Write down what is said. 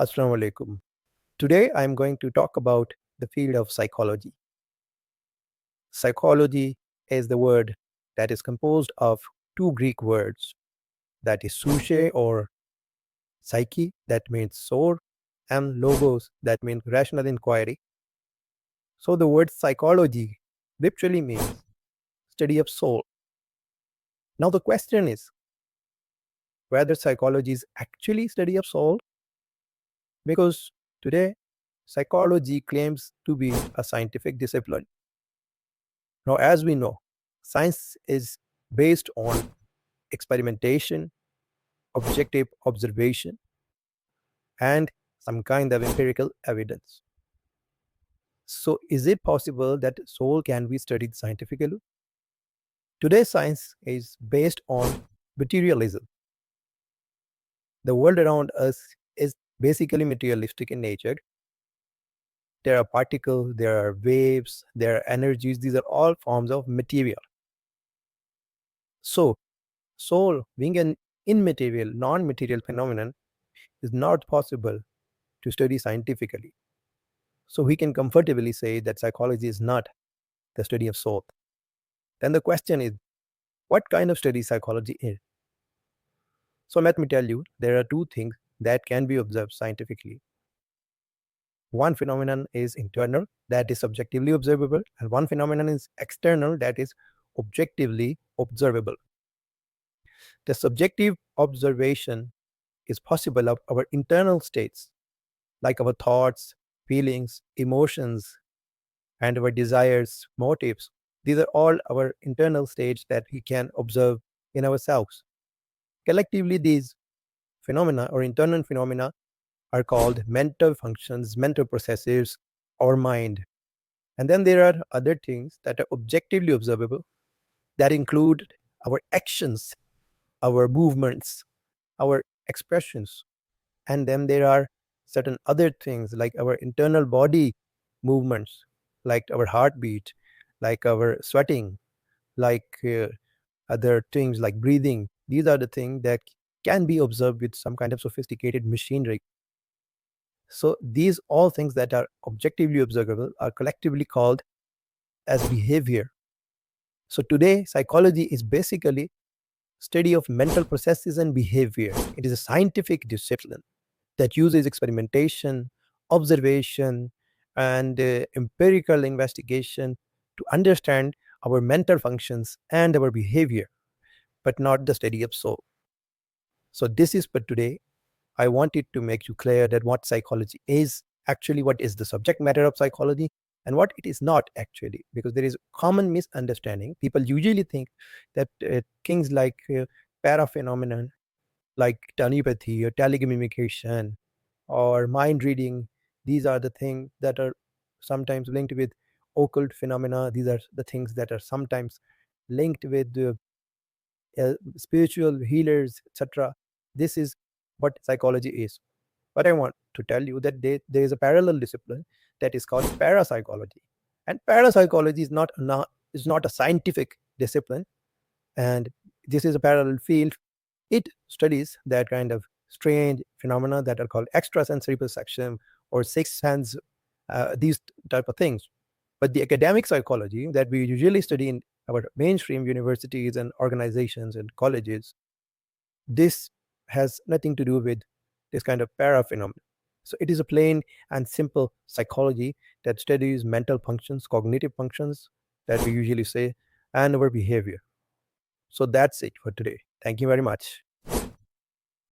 Assalamu alaikum. Today I'm going to talk about the field of psychology. Psychology is the word that is composed of two Greek words, that is psyche or psyche, that means soul, and logos, that means rational inquiry. So the word psychology literally means study of soul. Now the question is whether psychology is actually study of soul, because today psychology claims to be a scientific discipline. Now, as we know, science is based on experimentation, objective observation, and some kind of empirical evidence. So, is it possible that soul can be studied scientifically? Today's science is based on materialism. The world around us is basically materialistic in nature. There are particles, there are waves, there are energies. These are all forms of material. So, soul, being an immaterial, non material phenomenon, is not possible to study scientifically. So, we can comfortably say that psychology is not the study of soul. Then the question is, what kind of study psychology is? So, let me tell you, there are two things that can be observed scientifically. One phenomenon is internal, that is subjectively observable, and one phenomenon is external, that is objectively observable. The subjective observation is possible of our internal states, like our thoughts, feelings, emotions, and our desires, motives. These are all our internal states that we can observe in ourselves. Collectively, these phenomena or internal phenomena are called mental functions, mental processes, or mind. And then there are other things that are objectively observable that include our actions, our movements, our expressions. And then there are certain other things like our internal body movements, like our heartbeat, like our sweating, like other things like breathing. These are the things that can be observed with some kind of sophisticated machinery. So these all things that are objectively observable are collectively called as behavior. So today psychology is basically study of mental processes and behavior. It is a scientific discipline that uses experimentation, observation, and empirical investigation to understand our mental functions and our behavior, but not the study of soul. So, this is for today. I wanted to make you clear that what psychology is, actually, what is the subject matter of psychology, and what it is not actually, because there is common misunderstanding. People usually think that things like paraphenomenon, like telepathy or telecommunication or mind reading, these are the things that are sometimes linked with occult phenomena. These are the things that are sometimes linked with spiritual healers, etc. This is what psychology is. But I want to tell you that there is a parallel discipline that is called parapsychology. And parapsychology is not a scientific discipline, and this is a parallel field. It studies that kind of strange phenomena that are called extrasensory perception or sixth sense, these type of things. But the academic psychology that we usually study in our mainstream universities and organizations and colleges, this has nothing to do with this kind of paraphenomenon. So it is a plain and simple psychology that studies mental functions, cognitive functions that we usually say, and our behavior. So that's it for today. Thank you very much.